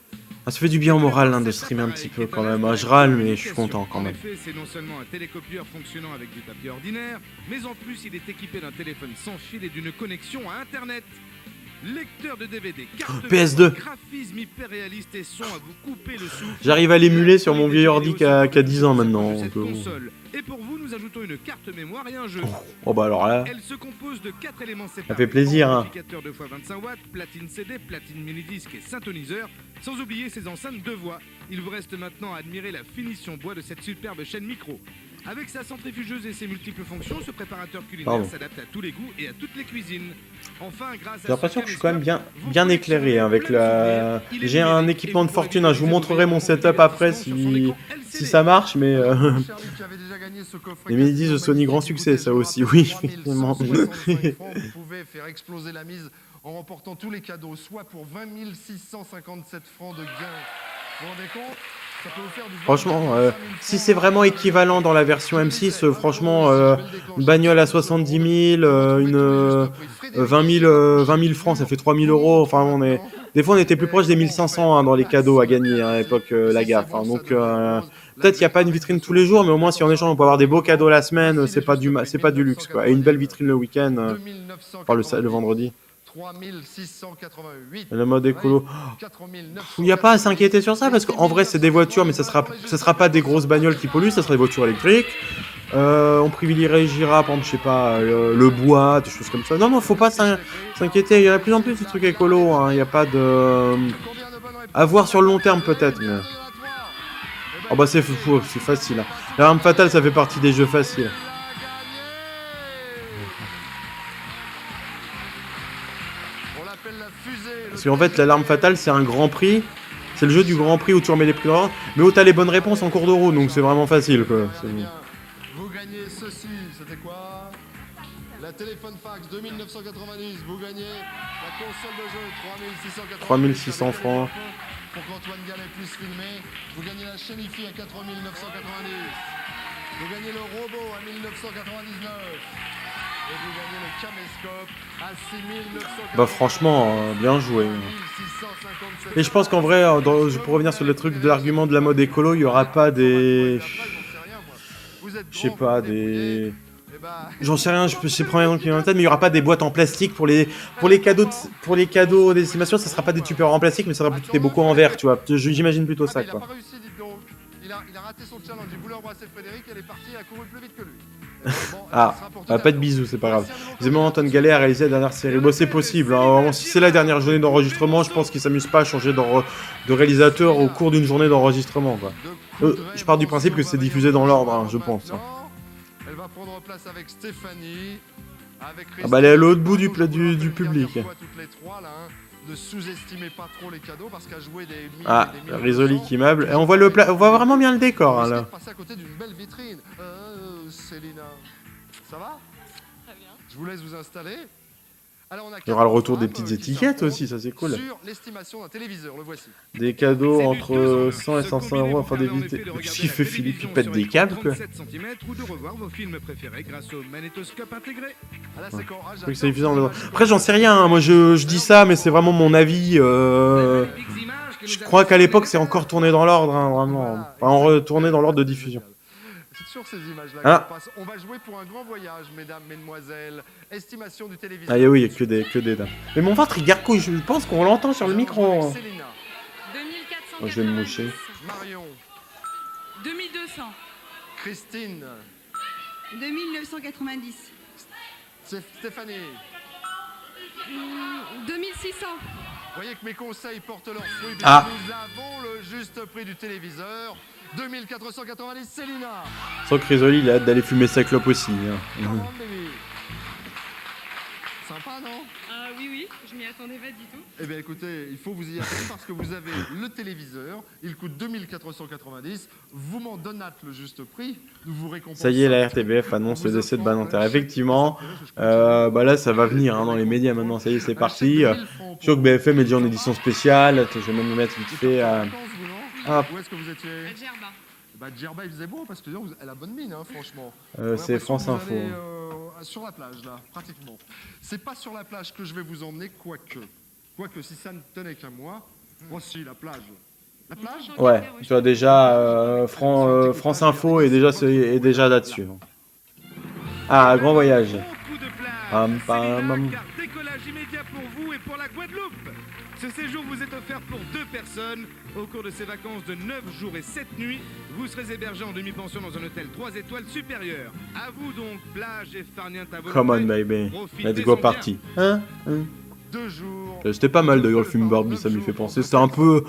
Ah, ça fait du bien au moral hein, de streamer un petit peu quand même. Ah, je râle, mais je suis content quand En même. effet, c'est non seulement un télécopieur fonctionnant avec du papier ordinaire, mais en plus, il est équipé d'un téléphone sans fil et d'une connexion à Internet. Lecteur de DVD, carte PS2. mémoire, graphisme hyper réaliste et son à vous couper le souffle. J'arrive à l'émuler sur mon vieil ordi qui a 10 ans maintenant. Cette Donc, console. Et pour vous, nous ajoutons une carte mémoire et un jeu. oh bah alors là, Elle se compose de 4 éléments séparés. ça fait plaisir. Hein. Amplificateur 2x25 watts, platine CD, platine mini-disque et synthoniseur, sans oublier ses enceintes de voix. Il vous reste maintenant à admirer la finition bois de cette superbe chaîne micro. Avec sa centrifugeuse et ses multiples fonctions, ce préparateur culinaire s'adapte à tous les goûts et à toutes les cuisines. Enfin, grâce J'ai l'impression que je suis quand même bien éclairé hein, avec la... J'ai un équipement de fortune, hein. Je vous montrerai mon setup après si ça marche, mais... Les mini-disques de Sony, grand succès, ça aussi, oui, effectivement. Vous pouvez faire exploser la mise en remportant tous les cadeaux, soit pour 20 657 francs de gain. Vous vous rendez compte? Ça peut vous faire du Franchement, si c'est vraiment équivalent dans la version M6, franchement, une bagnole à 70 000, 20 000 francs, ça fait 3 000 euros. Enfin, des fois, on était plus proche des 1500 hein, dans les cadeaux à gagner hein, à l'époque, la gaffe. Hein. Donc, peut-être qu'il n'y a pas une vitrine tous les jours, mais au moins, si en échange, on peut avoir des beaux cadeaux la semaine, c'est pas du luxe, quoi. Et une belle vitrine le week-end, enfin, le vendredi. 3688. Le mode écolo. Il n'y a pas à s'inquiéter sur ça parce qu'en vrai c'est des voitures mais ça sera pas des grosses bagnoles qui polluent, ça sera des voitures électriques. On privilégiera par exemple je sais pas le bois, des choses comme ça. Non faut pas s'inquiéter, il y en a de plus en plus de trucs écolos, hein. Il n'y a pas de à voir sur le long terme peut-être mais... Oh bah c'est facile. Hein. L'arme fatale ça fait partie des jeux faciles. Parce qu'en fait, l'alarme fatale, c'est un grand prix. C'est le jeu du grand prix où tu remets les prix dans l'ordre, mais où t'as les bonnes réponses en cours de route, donc c'est vraiment facile, quoi. Vous gagnez ceci, c'était quoi? La téléphone fax 2990, vous gagnez la console de jeu 3600 francs. Pour qu'Antoine Gallet puisse filmer. Vous gagnez la chaîne IFI à 4990. Vous gagnez le robot à 1999. Et vous gagnez le caméscope à 6900. Bah franchement, bien joué. Et je pense qu'en vrai, pour revenir sur le truc de l'argument de la mode écolo, il n'y aura pas des... Je sais pas, des... J'en sais rien, c'est le premier nom qui vient en tête, mais il n'y aura pas des boîtes en plastique pour les cadeaux d'estimation, ça sera pas des tupperwares en plastique, mais ça sera plutôt des bocaux en verre, tu vois. J'imagine plutôt ça, quoi. Il a raté son challenge, il voulait embrasser Frédéric, elle est partie, elle a couru plus vite que lui. Pas de bisous, c'est pas grave. Évidemment, Antoine Gallet a réalisé la dernière série. Bon, c'est possible. Hein. Si c'est la dernière journée d'enregistrement, je pense qu'il s'amuse pas à changer de réalisateur au cours d'une journée d'enregistrement. Je pars du principe que c'est diffusé dans l'ordre, hein, je pense. Hein. Elle va prendre place avec Stéphanie, avec elle est à l'autre bout du public. Toutes les trois, là, hein. Ne sous-estimez pas trop les cadeaux parce qu'à jouer des Risoli qui meuble. Et on voit vraiment bien le décor hein, là. Passer à côté d'une belle vitrine. Célina, ça va? Très bien. Je vous laisse vous installer. Alors, Il y aura le retour des petites étiquettes aussi, ça c'est cool. Sur l'estimation d'un téléviseur, le voici. Des cadeaux entre 100 et 500 euros, enfin des vitres. Qui fait Philippe, il pète des câbles quoi. Ou de revoir vos films préférés grâce au magnétoscope intégré. Après j'en sais rien, hein. Moi je dis ça, mais c'est vraiment mon avis. Je crois qu'à l'époque c'est encore tourné dans l'ordre, hein, vraiment. Enfin, retourné dans l'ordre de diffusion. C'est sur ces images-là qu'on passe. On va jouer pour un grand voyage, mesdames, mesdemoiselles. Estimation du téléviseur. Ah oui, il y a que des dames. Mais mon ventre il garcouille, je pense qu'on l'entend sur le micro. 2490. Je vais me moucher. Marion. 2200. Christine. 2990. Stéphanie. 2600. Vous voyez que mes conseils portent leurs fruits. Nous avons le juste prix du téléviseur. 2490, Célina. Sans que Risoli, il a hâte d'aller fumer sa clope aussi. Hein. Sympa, non? Oui, je m'y attendais pas du tout. Eh bien écoutez, il faut vous y attendre parce que vous avez le téléviseur, il coûte 2490, vous m'en donnâtes le juste prix, nous vous récompensons. Ça y est, la RTBF annonce le décès de Badinter. Effectivement, là ça va venir hein, dans les médias maintenant, ça y est, c'est parti. Je crois que BFM est déjà en édition spéciale, je vais même me mettre vite fait Ah. Où est-ce que vous étiez? Gerba. Bah, Djerba, il faisait beau parce que dis donc, elle a bonne mine, hein, franchement. C'est France Vous Info. allez, sur la plage, là, pratiquement. C'est pas sur la plage que je vais vous emmener, quoique. Quoique, si ça ne tenait qu'à moi. Oh, si, la plage. La plage? Ouais, tu vois déjà, France Info est déjà là-dessus. Ah, grand voyage. Bon coup de plage, Pam, pam, Célina, pam. car décollage immédiat pour vous et pour la Guadeloupe. Ce séjour vous est offert pour 2 personnes. Au cours de ces vacances de 9 jours et 7 nuits, vous serez hébergé en demi-pension dans un hôtel 3 étoiles supérieur. À vous donc, plage et farniente à volonté. Come on, baby. Profitez Let's go son party. Hein? 2 jours. C'était pas mal d'ailleurs le film Barbie, ça m'y fait penser. C'était un peu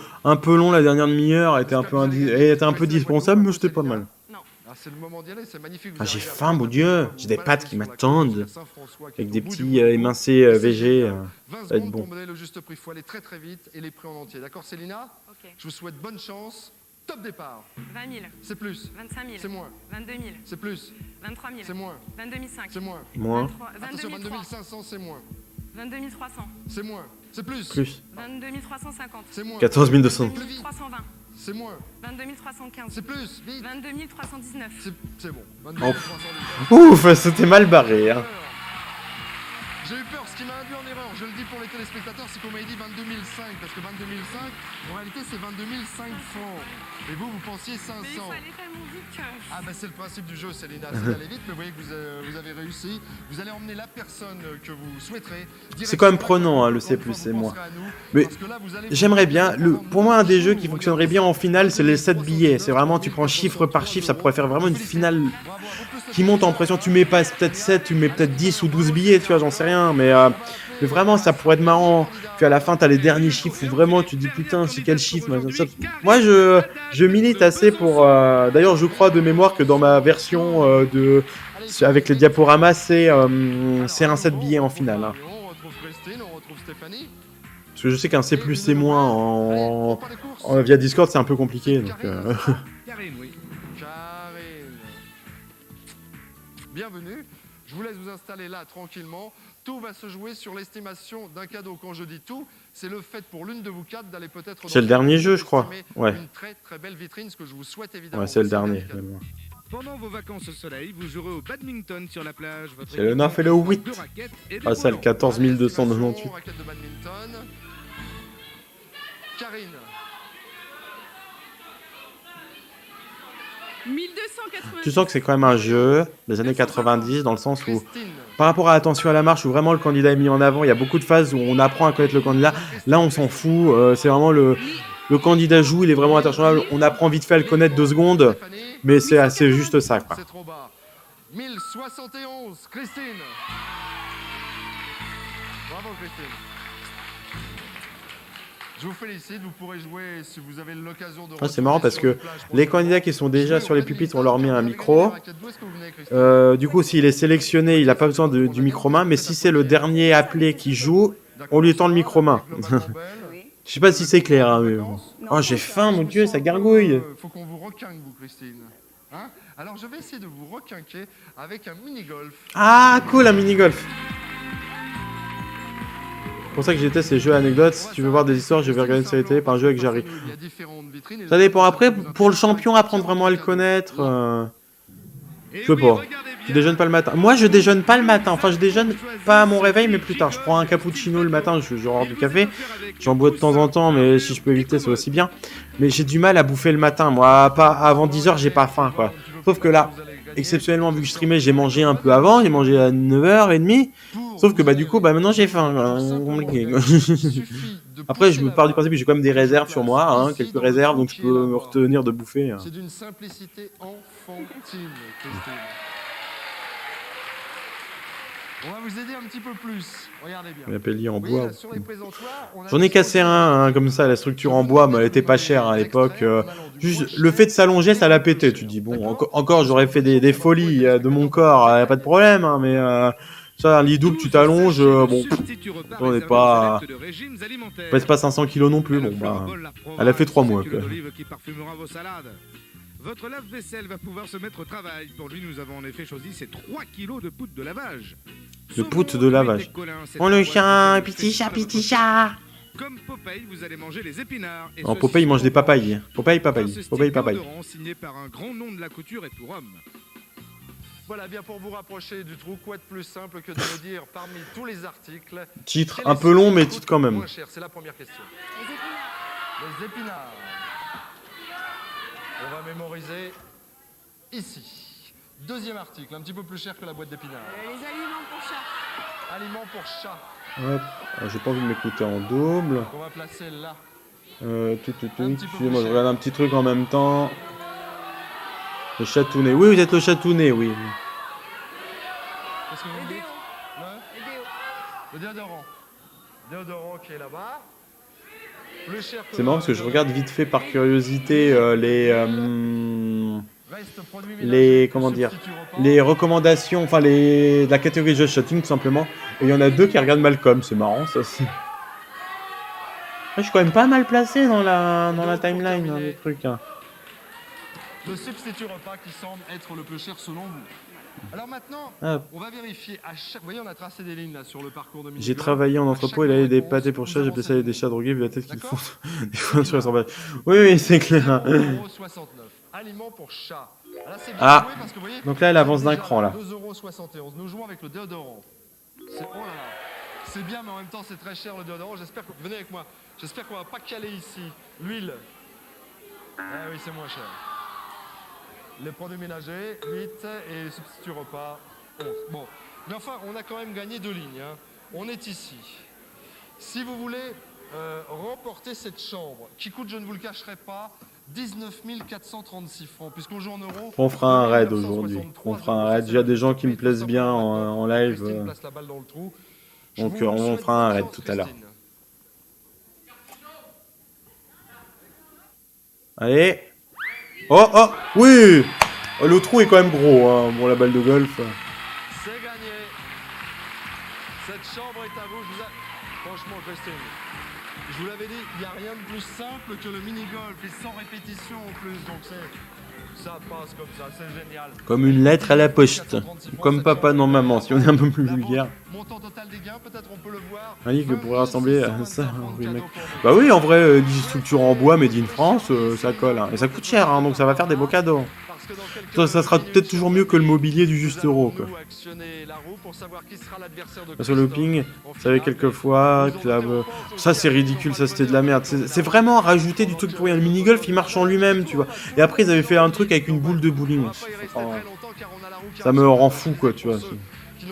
long la dernière demi-heure, était un peu dispensable, mais c'était pas mal. Ah, c'est le moment d'y aller, c'est magnifique. Ah, j'ai faim, mon Dieu. J'ai des pâtes qui m'attendent. Avec des petits émincés VG. Ça 20 va être secondes bon. pour me donner le juste prix. Il faut aller très très vite et les prix en entier. D'accord, Célina? Ok. Je vous souhaite bonne chance. Top départ. 20 000, C'est plus. 25 000, C'est moins. 22 000, C'est plus. 23 000, C'est moins. 22 500, C'est moins. Moins. 22 Attention, 22 300, 500, c'est moins. 22 300, C'est moins. C'est plus. Plus. 22 350, C'est moins. 14 200. 22 320, C'est moins. 22 315, C'est plus. Vite. 22 319. C'est bon. 22 Oh. 310. Ouf, c'était mal barré. Hein. J'ai eu peur, ce qui m'a induit en erreur, je le dis pour les téléspectateurs, c'est qu'on m'avait dit 22 500, parce que 22 500, en réalité c'est 22 500. Et vous pensiez 500. Mais il faut aller tellement vite que... Ah bah c'est le principe du jeu, Célina, c'est d'aller vite, mais vous voyez que vous avez réussi. Vous allez emmener la personne que vous souhaiterez. C'est quand même prenant, hein, le C+, c'est moi. Mais j'aimerais bien, pour moi un des jeux qui fonctionnerait bien en finale, c'est les 7 billets. C'est vraiment, tu prends chiffre par chiffre, ça pourrait faire vraiment une finale qui monte en pression. Tu mets pas peut-être 7, tu mets peut-être 10 ou 12 billets, tu vois, j'en sais rien. Mais vraiment, ça pourrait être marrant. Puis à la fin, t'as les derniers chiffres où vraiment tu dis putain, c'est quel chiffre. Moi, je milite assez pour... D'ailleurs, je crois de mémoire que dans ma version avec les diaporamas, c'est un 7 billets en finale. Hein. On retrouve Christine, on retrouve Stéphanie. Parce que je sais qu'un C+, C- via Discord, c'est un peu compliqué. Donc, Karine, oui. Karine. Bienvenue. Je vous laisse vous installer là tranquillement. Tout va se jouer sur l'estimation d'un cadeau. Quand je dis tout, c'est le fait pour l'une de vous quatre d'aller peut-être... C'est le dernier jeu, je crois. Ouais. Une très très belle vitrine, ce que je vous souhaite évidemment. Ouais, c'est le aussi un dernier. bel cadeau. Pendant vos vacances au soleil, vous jouerez au badminton sur la plage. Votre C'est le équipe 9 et le comprend 8. deux raquettes et des Ah, ça, le volants. 14 298. Raquette de badminton. Karine. 1280. Tu sens que c'est quand même un jeu des années 90, dans le sens où, Christine. par rapport à l'attention à la marche, où vraiment le candidat est mis en avant, il y a beaucoup de phases où on apprend à connaître le candidat. Là, on s'en fout. C'est vraiment le candidat joue, il est vraiment attentionnable. On apprend vite fait à le connaître 2 secondes, Stéphanie. mais c'est juste ça, quoi. C'est trop bas. 1071, Christine. Bravo, Christine. Je vous félicite, vous pourrez jouer si vous avez l'occasion de... Ah, c'est marrant parce que les candidats qui sont déjà sur les pupitres, on leur met un micro. Du coup, s'il est sélectionné, il n'a pas besoin du micro-main, mais si c'est le dernier appelé qui joue, on lui tend le micro-main. Je sais pas si c'est clair, hein, mais bon. Oh, j'ai faim, mon Dieu, ça gargouille. Faut qu'on vous requinque, vous, Christine. Hein? Alors, je vais essayer de vous requinquer avec un mini-golf. Ah, cool, un mini-golf. C'est pour ça que j'ai testé ces jeux anecdotes. Si tu veux voir des histoires, je vais regarder une série télé par un jeu avec Jarry. Il y a différentes vitrines. Ça dépend. Après, pour le champion, apprendre vraiment à le connaître, je sais pas. Tu déjeunes pas le matin. Moi, je déjeune pas le matin. Enfin, je déjeune pas à mon réveil, mais plus tard. Je prends un cappuccino le matin, je hors du café. J'en bois de temps en temps, mais si je peux éviter, c'est aussi bien. Mais j'ai du mal à bouffer le matin. Moi, pas avant 10h, j'ai pas faim, quoi. Sauf que là, exceptionnellement, vu que je streamais, j'ai mangé un peu avant. J'ai mangé à 9h30. Sauf que du coup, maintenant j'ai faim. Compliqué. Après, je me pars du principe que j'ai quand même des réserves sur moi, hein, quelques réserves, donc je peux me retenir de bouffer. Hein. C'est d'une simplicité enfantine, Christine. On va vous aider un petit peu plus. Regardez bien. Un pilier en Vous voyez, bois. là, sur les présentoirs, on a J'en ai cassé un, hein, comme ça, la structure en bois, mais elle était pas chère à l'époque. Juste le fait de s'allonger, ça l'a pété. Tu te dis, bon, encore j'aurais fait des folies de mon corps, pas de problème, hein, mais ça, un lit double, tu t'allonges, bon, on n'est pas. Pèse pas 500 kilos non plus, bon, bah. Elle a fait 3 mois, quoi. Votre lave-vaisselle va pouvoir se mettre au travail. Pour lui, nous avons en effet choisi ces 3 kilos de poudre de lavage. De poudre de lavage. Oh le chien, petit chat, petit chat. Comme Popeye, vous allez manger les épinards. Et Alors ceci Popeye il mange des pour- papayes. Popeye, Enfin, papaye. ce style Popeye, papaye. déodorant signé par un grand nom de la couture et pour homme. Voilà, bien pour vous rapprocher du trou, quoi de plus simple que de me dire parmi tous les articles. Titre quel un est peu celui long, qui mais coûte titre quand le même. moins cher, c'est la première question. Les épinards. On va mémoriser ici. Deuxième article, un petit peu plus cher que la boîte d'épinards. Les aliments pour chat. Aliments pour chat, Hop. Ah, j'ai pas envie de m'écouter en double. qu'on va placer là. Excusez-moi, je regarde un petit truc en même temps. Le chatounet. Oui, vous êtes le chatounet, oui. Qu'est-ce que vous me Les dites déos. Le, Les déos. le déodorant. Déodorant qui est là-bas. Plus cher que C'est marrant parce que je regarde vite fait par curiosité Reste produit les ménager, comment dire substitut repas. les recommandations, enfin les de la catégorie Just Chatting tout simplement. Et il y en a deux qui regardent Malcolm, c'est marrant ça aussi. Je suis quand même pas mal placé dans la timeline hein, des trucs. Hein. Le substitut repas qui semble être le plus cher selon vous. Alors maintenant, Hop. on va vérifier à chaque... Vous voyez, on a tracé des lignes là sur le parcours de mini. J'ai travaillé en entrepôt, il avait des pâtés pour chats, j'ai placé des chats drogués vu la tête qu'ils font. Des fois sur les emballage. Oui, oui, c'est clair. 2,69 €. Aliments pour chat. Là, c'est bien Ah. joué parce que vous voyez, Donc là, elle avance d'un déjà cran là. 2,71 €. Nous jouons avec le déodorant. C'est oh là là. C'est bien, mais en même temps, c'est très cher le déodorant. J'espère que venez avec moi. J'espère qu'on va pas caler ici. L'huile. Ah oui, c'est moins cher. Les produits ménagers, 8 et substitut repas, 11. Bon, mais enfin, on a quand même gagné 2 lignes. Hein. On est ici. Si vous voulez remporter cette chambre, qui coûte, je ne vous le cacherai pas, 19 436 francs, puisqu'on joue en euros. On fera un raid aujourd'hui. On fera un raid. Il y a des gens qui me plaisent bien en live. Christine place la balle dans le trou. Donc Je vous on souhaite fera un bonne raid chance, tout à l'heure. Christine. Allez. Oh, oh, oui. Oh, le trou est quand même gros, hein. Bon, la balle de golf. C'est gagné. Cette chambre est à vous. Franchement, Christine, je vous l'avais dit, il n'y a rien de plus simple que le mini-golf et sans répétition en plus. Donc ça passe comme ça, c'est génial. Comme une lettre à la poste. Comme papa, non maman, si on est un peu plus vulgaire. Montant total des gains, peut-être on peut le voir. Un livre que pourrait rassembler à ça. Oui, mec. Cadeau pour vous. Bah oui, en vrai, des structures en bois, made in France, ça colle. Hein. Et ça coûte cher, hein, donc ça va faire des beaux cadeaux. Parce que dans quelques Ça sera minutes, peut-être toujours mieux que le mobilier du nous juste allons, euro, quoi. nous, actionner la roue pour savoir qui sera l'adversaire de Parce que le Christophe ping, en vous savez, finale. quelquefois, Nous que la- aurons ça c'est ridicule, ça c'était de la merde. C'est vraiment rajouter du truc pour rien. Le mini-golf il marche en lui-même, tu vois. Et après ils avaient fait un truc avec une boule de bowling. Enfin, ça me rend fou, quoi, tu vois.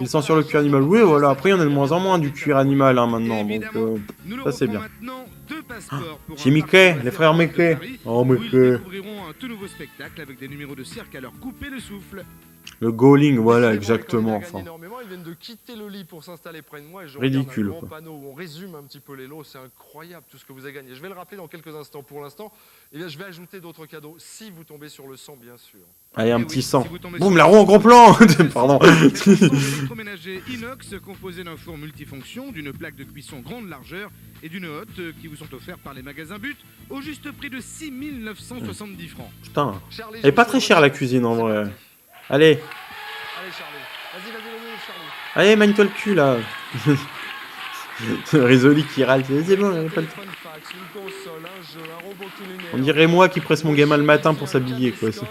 Ils sont sur le cuir animal. Oui, voilà, après il y en a de moins en moins du cuir animal hein, maintenant. Donc, Évidemment, nous ça, leur c'est offrons bien. maintenant 2 passeports pour Chez un Mickey, parcours les frères de Mickey. Paris, Oh, où ils Mickey. découvriront un tout nouveau spectacle avec des numéros de cirque à leur couper le souffle. Le Goaling, voilà, C'est vrai exactement. qu'on a gagné Enfin, énormément. Ils viennent de quitter le lit pour s'installer près de moi et je Ridicule, regarde un grand quoi. panneau où on résume un petit peu les lots. C'est incroyable tout ce que vous avez gagné. Je vais le rappeler dans quelques instants. Pour l'instant, eh bien, je vais ajouter d'autres cadeaux si vous tombez sur le 100, bien sûr. allez, un Eh petit oui, sang. si vous tombez Boum, sur la le roue en gros plan. Pardon. Électroménager inox composé d'un four multifonction, d'une plaque de cuisson grande largeur et d'une hotte qui vous sont offerts par les magasins But au juste prix de 6 970 francs. Putain. Charlie, Elle est pas je vous très souhaite chère bonne la chance. cuisine en C'est vrai. parti. Allez, Allez, Charlie. Vas-y, Charlie. allez, manie-toi le cul là. Résoli qui râle. C'est bon, Un pas le- téléphone fax, une console, un jeu, un robot culinaire. On dirait moi qui presse mon gamin le matin pour Un s'habiller quoi. caméscope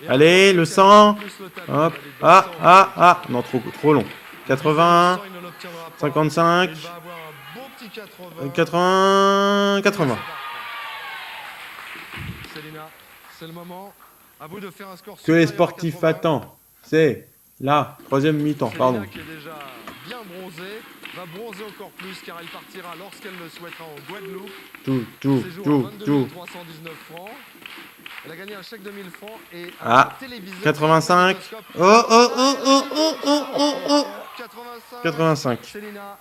et un Allez, robot le qui 100. plus le tapis. Hop. Allez, Ah, 200. ah, ah. Non, trop long. 80, Il ne l'obtiendra pas. 55, Il va avoir un beau petit 80. 80, 80. Célina, c'est le moment. À vous de faire un score Que supérieur les à sportifs 80. attendent. C'est là, troisième mi-temps, Célina, pardon. qui est déjà bien bronzée, va bronzer encore plus car elle partira lorsqu'elle le souhaitera en Guadeloupe. Tout. Séjour à 22 319 francs. Elle a gagné un chèque de 1000 francs et Ah, un téléviseur. 85. Caméscope. Oh. 85. 85. Célina,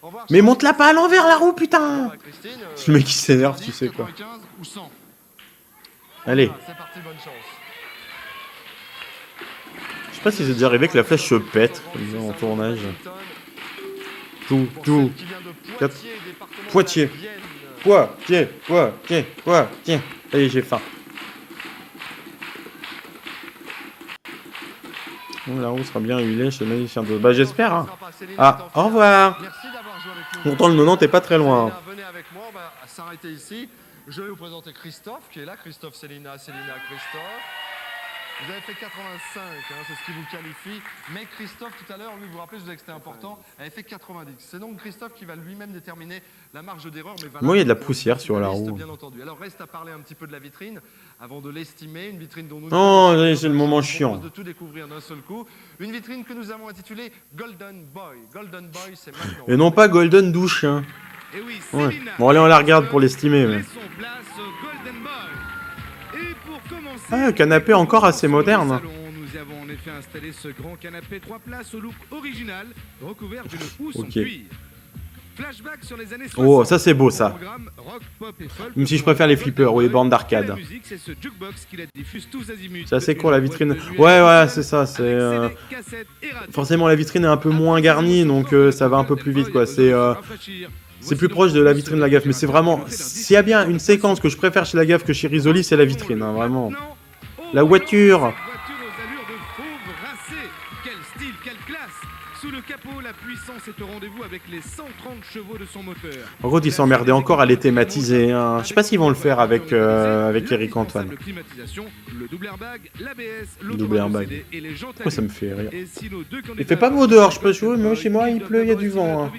au revoir. Mais monte-la pas à l'envers la roue, putain. Christine, Le mec qui s'énerve, tu sais quoi. 95 ou 100. Allez. Voilà, c'est parti, bonne chance. Je sais pas si c'est déjà arrivé que la flèche se pète comme ça en tournage. Tout. Quatre- Poitiers. Poitiers. Ça y est, j'ai faim. La roue sera bien huilée chez le magicien d'Oz. Bah j'espère. Hein. Ce sera pas Céline, Ah, Christophe au Pierre. revoir. Merci d'avoir joué avec nous. Pourtant le 90 t'es pas très loin. Hein. Célina, venez avec moi, on va s'arrêter ici. Je vais vous présenter Christophe qui est là. Christophe, Célina, Christophe. Vous avez fait 85, hein, c'est ce qui vous qualifie. Mais Christophe, tout à l'heure, lui, vous vous rappelez, je vous disais que c'était important, avait fait 90. C'est donc Christophe qui va lui-même déterminer la marge d'erreur. Moi, il y a de la poussière sur la roue. Bien entendu. Alors, reste à parler un petit peu de la vitrine avant de l'estimer. Une vitrine dont nous... Oh, c'est le moment chiant. De tout découvrir d'un seul coup. Une vitrine que nous avons intitulée Golden Boy. Golden Boy, c'est maintenant. Et non pas Golden Douche. Hein. Et oui, Ouais. Célina, Bon, allez, on la regarde pour l'estimer. Mais... laissons place au Golden Boy. Et pour commencer, Ah, le canapé encore assez sur le moderne. salon, nous avons en effet installé ce grand canapé 3 places au look original, recouvert d'une housse en Ok. cuir. Flashback sur les années 60. Oh, ça, c'est beau, ça. Programme rock, pop et folk. Même si je préfère les flippers ou les bornes Et d'arcade. la musique, c'est ce jukebox qui la diffuse tous azimuts. C'est assez Depuis court la une vitrine. boîte de nuit Ouais, ouais, avec c'est ça. C'est CD, cassettes et radio. forcément la vitrine est un peu moins garnie, donc ça va un peu plus vite, quoi. C'est plus proche de la vitrine de la gaffe, mais c'est vraiment. S'il y a bien une séquence que je préfère chez la gaffe que chez Risoli, c'est la vitrine, hein, vraiment. La voiture. Voiture aux allures de fauve rincé. Quel style, quelle classe. Sous le capot, la puissance est au rendez-vous avec les 130 chevaux de son moteur. En gros, ils s'emmerdaient encore à les thématiser. Hein. Je sais pas s'ils vont le faire avec Eric Antoine. Climatisation, le double airbag, l'ABS, Double airbag. l'automatique et les jantes Pourquoi ça me à fait rire? et si nos deux Il fait pas beau dehors, je peux jouer, mais chez moi il pleut, il y a du vent. Hein.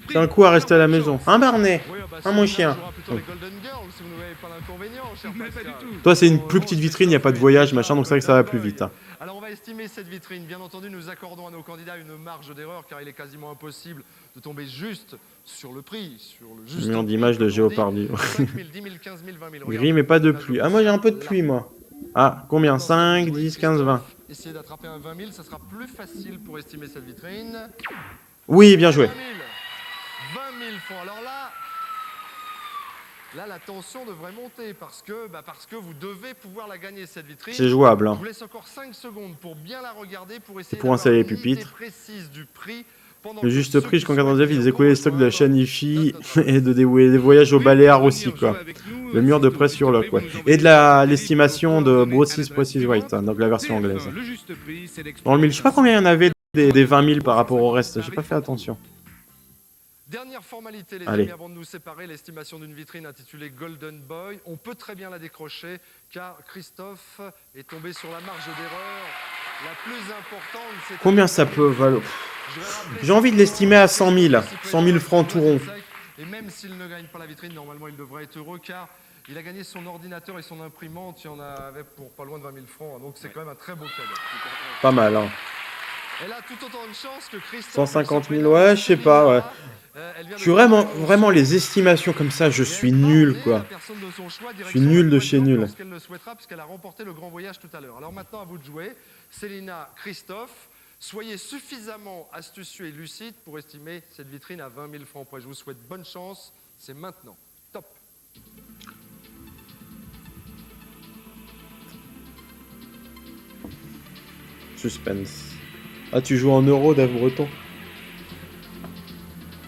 C'est un coup à rester à la maison. Un Barnet. Oui, bah, Ah, mon Célina chien. jouera plutôt les Golden Girls, si vous n'avez pas l'inconvénient, cher Mais pas Pascal. du tout. Toi, c'est une plus petite vitrine, il n'y a pas de voyage, machin, donc c'est vrai que ça va plus vite. Hein. Alors on va estimer cette vitrine. Bien entendu, nous accordons à nos candidats une marge d'erreur car il est quasiment impossible de tomber juste sur le prix, sur le juste. Million d'images de Géopardy. 5 000, 10 000, 15 000, 20 000. Gris, mais pas de pluie. Ah, moi j'ai un peu de pluie, moi. Ah, combien? 5, 10, 15, 20. Essayez d'attraper un 20 000, ça sera plus facile pour estimer cette vitrine. Oui, bien joué. 20 000. 20 000 francs. Alors là, la tension devrait monter parce que vous devez pouvoir la gagner cette vitrine. C'est jouable. Je Hein. vous laisse encore 5 secondes pour bien la regarder, pour essayer Pour d'avoir installer les une idée pupitres. précise du prix. Pendant Le que juste ceux prix, qui jusqu'en 99, ils souhaitent écoulaient les stocks de la chaîne Note, IFI note, note. et des voyages aux Baléares aussi, quoi. Le mur de presse sur le, quoi. Et de l'estimation de Brosis Precis White, hein, donc la version anglaise. Le juste prix, c'est Dans le mille, je sais pas combien il y en avait des 20 000 par rapport au reste, j'ai pas fait attention. Dernière formalité, les Allez. amis, avant de nous séparer, l'estimation d'une vitrine intitulée Golden Boy. On peut très bien la décrocher, car Christophe est tombé sur la marge d'erreur la plus importante. c'est- Combien ça peut valoir? Je vais rappeler- J'ai envie de l'estimer à 100 000. 100 000 francs tout rond. Et même s'il ne gagne pas la vitrine, normalement il devrait être heureux, car il a gagné son ordinateur et son imprimante. Il y en avait pour pas loin de 20 000 francs, donc c'est quand même un très beau cadeau. Pas mal, hein. Elle a tout autant de chance que Christophe. 150 000, ouais, je sais pas, ouais. Je suis vraiment les estimations comme ça, je suis nul, quoi. Je suis nul de chez nul. Qu'elle le souhaitera, puisqu'elle a remporté le grand voyage tout à l'heure. Alors maintenant, à vous de jouer. Célina, Christophe, soyez suffisamment astucieux et lucide pour estimer cette vitrine à 20 000 francs près. Je vous souhaite bonne chance. C'est maintenant. Top. Suspense. Ah, tu joues en euros, Dave Breton?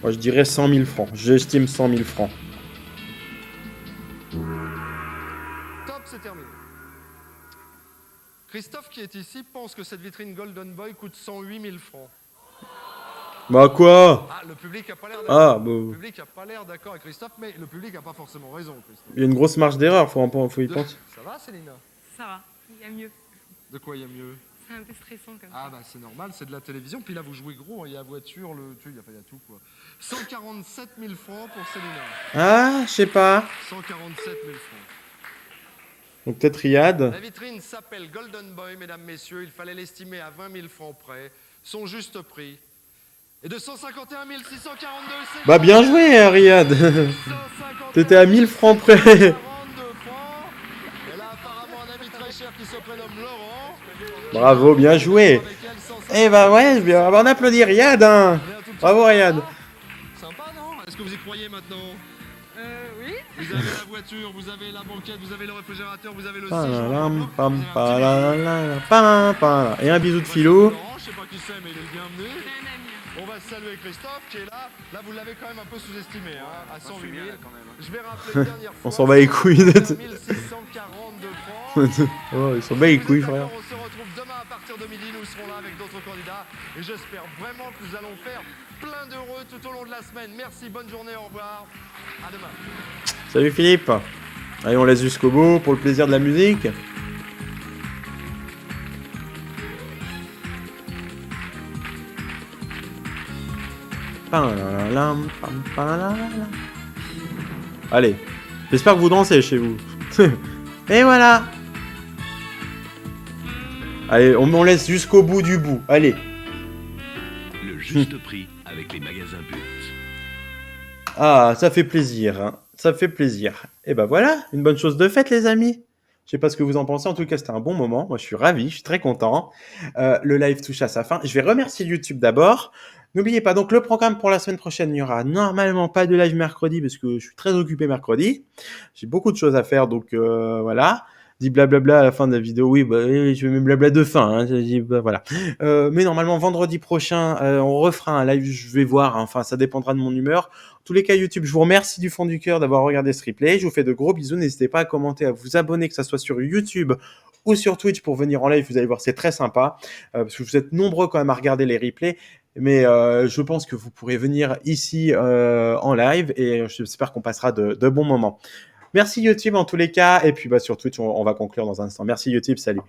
Moi, je dirais 100 000 francs. J'estime 100 000 francs. Top, c'est terminé. Christophe, qui est ici, pense que cette vitrine Golden Boy coûte 108 000 francs. Bah quoi? Ah, le public n'a pas l'air d'accord. Ah, bah... Le public n'a pas l'air d'accord avec Christophe, mais le public n'a pas forcément raison, Christophe. Il y a une grosse marge d'erreur, faut y penser. Ça va, Célina? Ça va, il y a mieux. De quoi il y a mieux? C'est un peu stressant comme Ah ça. bah c'est normal, c'est de la télévision. Puis là, vous jouez gros, hein, il y a la voiture, il y a tout, quoi. 147 000 francs pour Célina. Ah, je sais pas. 147 000 francs. Donc peut-être Riyad. La vitrine s'appelle Golden Boy, mesdames, messieurs. Il fallait l'estimer à 20 000 francs près. Son juste prix est de 151 642. C'est Bah bien joué, Riyad. 151 T'étais à 1000 francs près. 42 francs. Elle a apparemment un ami très cher qui se prénomme Laurent. Bravo, bien joué. Eh bah ouais, bien, on applaudit Riyad, hein. Bravo, Riyad. Sympa, non? Est-ce que vous y croyez maintenant? Oui. Vous avez la voiture, vous avez la banquette, vous avez le réfrigérateur, vous avez le Palalam, pam, palalala, pam, pam. Et un bisou de philo. Je sais pas qui c'est, mais il est bienvenu. C'est un ami. On va saluer Christophe qui est là. Là, vous l'avez quand même un peu sous-estimé, hein, à 108 000. Je vais rappeler une dernière fois. On s'en bat les couilles. 1642 francs. Oh, ils sont bas les couilles, frère. On se retrouve demain à partir partir de midi, nous serons là avec d'autres candidats. Et j'espère vraiment que nous allons faire plein d'heureux tout au long de la semaine. Merci, bonne journée, au revoir. À demain. Salut Philippe. Allez, on laisse jusqu'au bout pour le plaisir de la musique. Pam, pam, pam. Allez, j'espère que vous dansez chez vous. Et voilà. Allez, on laisse jusqu'au bout du bout. Allez. Le juste prix avec les magasins But. Ah, ça fait plaisir. Hein. Ça fait plaisir. Et ben voilà, une bonne chose de faite, les amis. Je sais pas ce que vous en pensez. En tout cas, c'était un bon moment. Moi, je suis ravi. Je suis très content. Le live touche à sa fin. Je vais remercier YouTube d'abord. N'oubliez pas, donc le programme pour la semaine prochaine, il n'y aura normalement pas de live mercredi parce que je suis très occupé mercredi. J'ai beaucoup de choses à faire, donc voilà. Dit blablabla à la fin de la vidéo, oui, bah, je vais me blabla de fin, hein, je dis, bah, voilà. Mais normalement, vendredi prochain, on refera un live, je vais voir, hein, enfin, ça dépendra de mon humeur. En tous les cas, YouTube, je vous remercie du fond du cœur d'avoir regardé ce replay. Je vous fais de gros bisous, n'hésitez pas à commenter, à vous abonner, que ça soit sur YouTube ou sur Twitch pour venir en live, vous allez voir, c'est très sympa, parce que vous êtes nombreux quand même à regarder les replays. Mais je pense que vous pourrez venir ici en live et j'espère qu'on passera de bons moments. Merci YouTube en tous les cas. Et puis sur Twitch, on va conclure dans un instant. Merci YouTube, salut.